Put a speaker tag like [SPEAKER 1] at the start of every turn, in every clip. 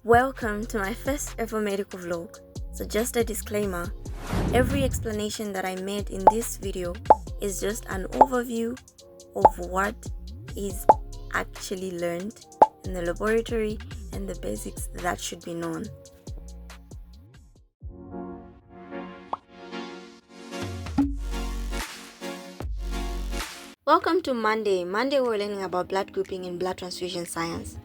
[SPEAKER 1] Welcome to my first ever medical vlog. So just a disclaimer, every explanation that I made in this video is just an overview of what is actually learned in the laboratory and the basics that should be known. Welcome to Monday. Monday we're learning about blood grouping and blood transfusion science.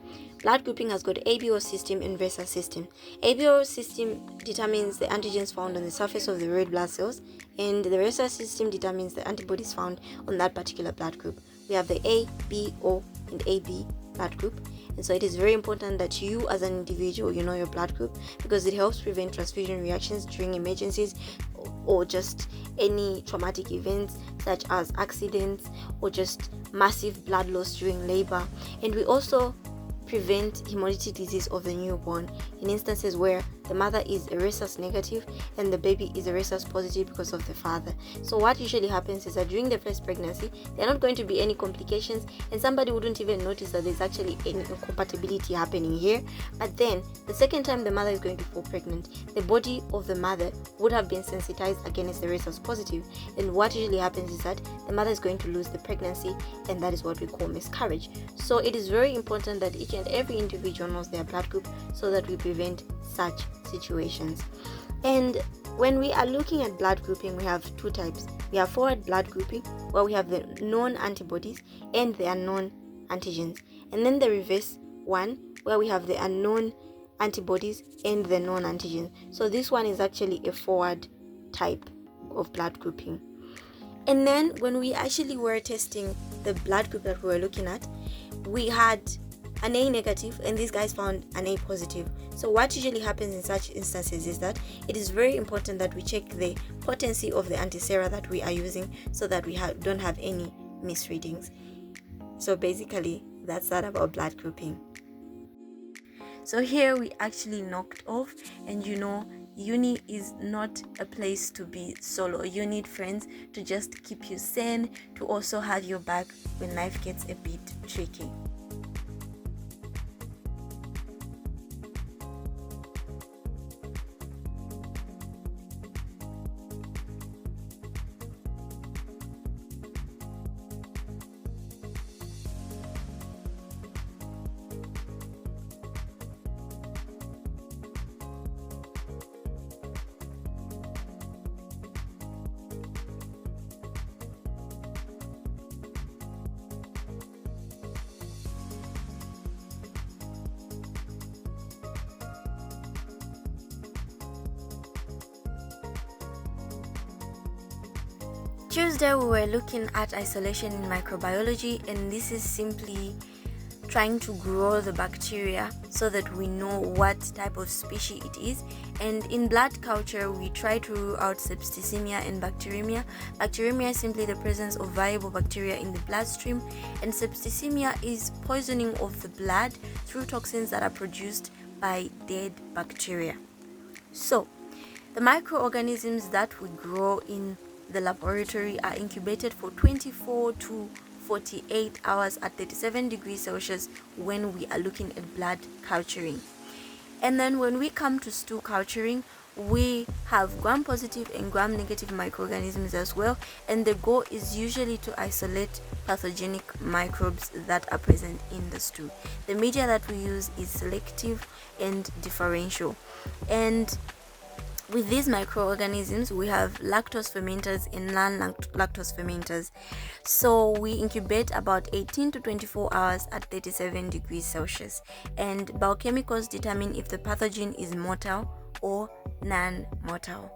[SPEAKER 1] Blood grouping has got ABO system and VESA system. ABO system determines the antigens found on the surface of the red blood cells, and the VESA system determines the antibodies found on that particular blood group. We have the A, B, O, and AB blood group. And so it is very important that you as an individual, you know your blood group, because it helps prevent transfusion reactions during emergencies or just any traumatic events such as accidents or just massive blood loss during labor. And we also prevent hemolytic disease of the newborn in instances where the mother is a rhesus negative and the baby is a rhesus positive because of the father. So what usually happens is that during the first pregnancy there are not going to be any complications, and somebody wouldn't even notice that there's actually any incompatibility happening here. But then the second time the mother is going to fall pregnant, the body of the mother would have been sensitized against the rhesus positive, and what usually happens is that the mother is going to lose the pregnancy, and that is what we call miscarriage. So it is very important that each and every individual knows their blood group so that we prevent such situations. And when we are looking at blood grouping, we have two types. We have forward blood grouping, where we have the known antibodies and the unknown antigens, and then the reverse one, where we have the unknown antibodies and the known antigens. So this one is actually a forward type of blood grouping. And then when we actually were testing the blood group that we were looking at, we had an A negative and these guys found an A positive. So what usually happens in such instances is that it is very important that we check the potency of the antisera that we are using so that we don't have any misreadings. So basically that's that about blood grouping. So here we actually knocked off, and uni is not a place to be solo. You need friends to just keep you sane, to also have your back when life gets a bit tricky. Tuesday we were looking at isolation in microbiology, and this is simply trying to grow the bacteria so that we know what type of species it is. And in blood culture we try to rule out septicemia and bacteremia. Bacteremia is simply the presence of viable bacteria in the bloodstream, and septicemia is poisoning of the blood through toxins that are produced by dead bacteria. So the microorganisms that we grow in the laboratory are incubated for 24 to 48 hours at 37 degrees Celsius when we are looking at blood culturing. And then when we come to stool culturing, we have gram-positive and gram-negative microorganisms as well, and the goal is usually to isolate pathogenic microbes that are present in the stool. The media that we use is selective and differential, and with these microorganisms, we have lactose fermenters and non-lactose fermenters. So we incubate about 18 to 24 hours at 37 degrees Celsius. And biochemicals determine if the pathogen is mortal or non-mortal.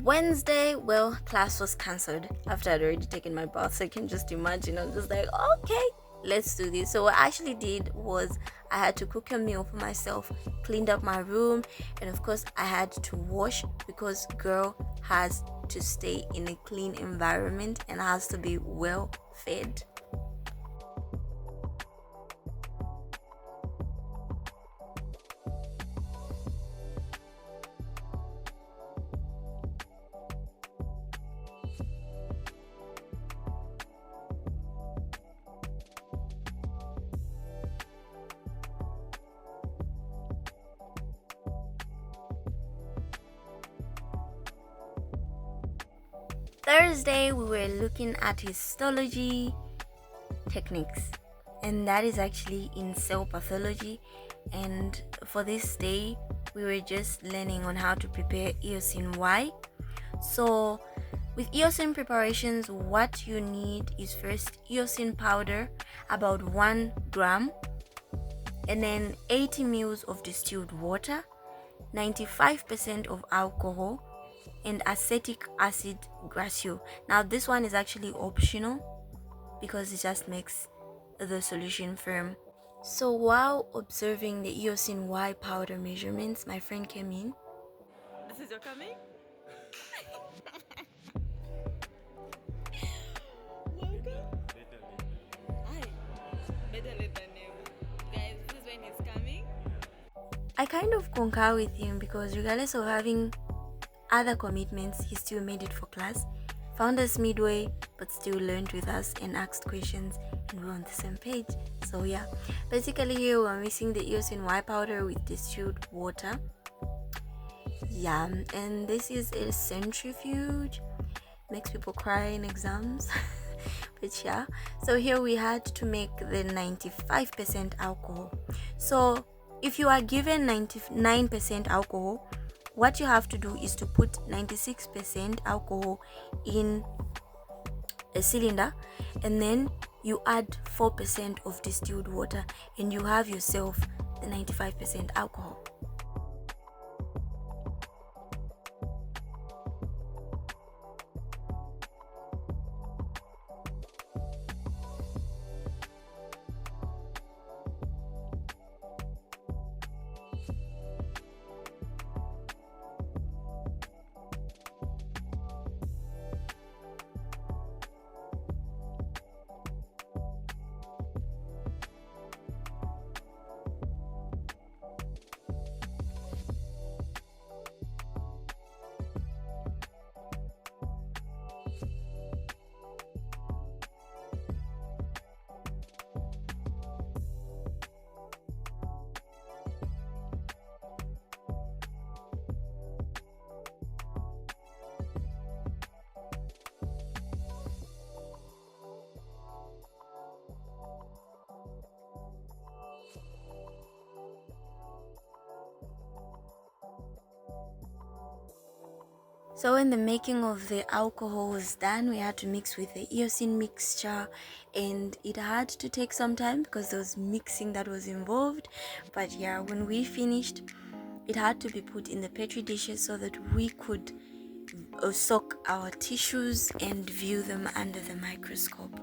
[SPEAKER 1] Wednesday, well, class was cancelled after I'd already taken my bath. So you can just imagine, I was just like, okay, let's do this. So what I actually did was I had to cook a meal for myself, cleaned up my room, and of course I had to wash, because girl has to stay in a clean environment and has to be well fed. Thursday, we were looking at histology techniques, and that is actually in cell pathology. And for this day, we were just learning on how to prepare eosin Y. So with eosin preparations, what you need is first eosin powder, about 1 gram, and then 80 ml of distilled water, 95% of alcohol, and acetic acid ratio. Now this one is actually optional because it just makes the solution firm. So while observing the eosin Y powder measurements, my friend came in.
[SPEAKER 2] This is your coming? Welcome. Aye. Better late than never. Guys, this is when he's coming.
[SPEAKER 1] I kind of concur with him because regardless of having other commitments, he still made it for class, found us midway, but still learned with us and asked questions, and we're on the same page. So yeah, basically here we're mixing the eosin Y powder with distilled water. Yeah, and this is a centrifuge. Makes people cry in exams. But yeah, so here we had to make the 95% alcohol. So if you are given 99% alcohol, what you have to do is to put 96% alcohol in a cylinder, and then you add 4% of distilled water, and you have yourself the 95% alcohol. So when the making of the alcohol was done, we had to mix with the eosin mixture, and it had to take some time because there was mixing that was involved. But yeah, when we finished, it had to be put in the petri dishes so that we could soak our tissues and view them under the microscope.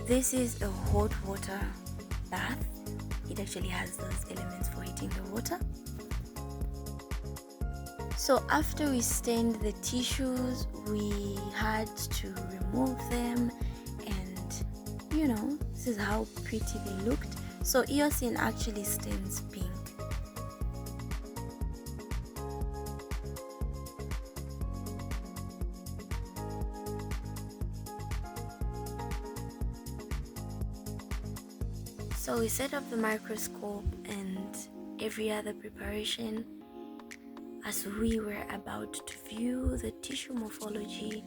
[SPEAKER 1] This is a hot water bath. It actually has those elements for heating the water. So after we stained the tissues, we had to remove them, and this is how pretty they looked. So eosin actually stains pink. So we set up the microscope and every other preparation as we were about to view the tissue morphology.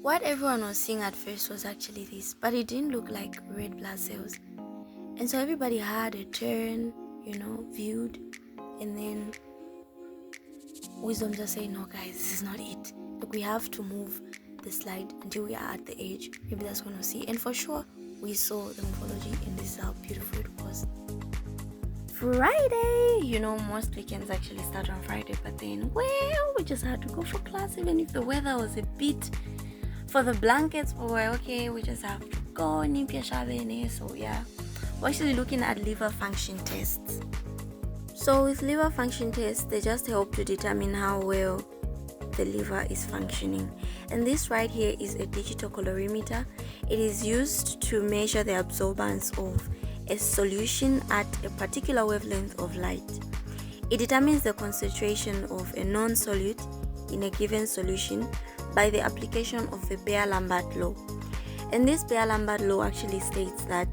[SPEAKER 1] What everyone was seeing at first was actually this, but it didn't look like red blood cells. And so everybody had a turn, viewed, and then Wisdom just said, no guys, this is not it. Like, we have to move the slide until we are at the edge. Maybe that's when we'll see. And for sure, we saw the morphology, and this is how beautiful it was. Friday, most weekends actually start on Friday, but then, we just had to go for class, even if the weather was a bit For the blankets, we were okay, we just have to go nipia shabene. So yeah, we're actually looking at liver function tests. So with liver function tests, they just help to determine how well the liver is functioning. And this right here is a digital colorimeter. It is used to measure the absorbance of a solution at a particular wavelength of light. It determines the concentration of a non-solute in a given solution by the application of the Beer-Lambert law. And this Beer-Lambert law actually states that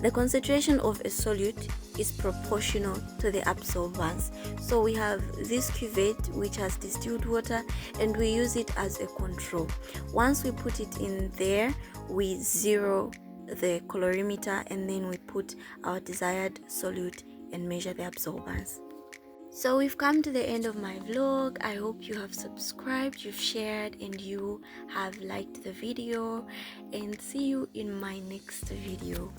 [SPEAKER 1] the concentration of a solute is proportional to the absorbance. So we have this cuvette which has distilled water, and we use it as a control. Once we put it in there, we zero the colorimeter, and then we put our desired solute and measure the absorbance. So we've come to the end of my vlog. I hope you have subscribed, you've shared, and you have liked the video, and see you in my next video.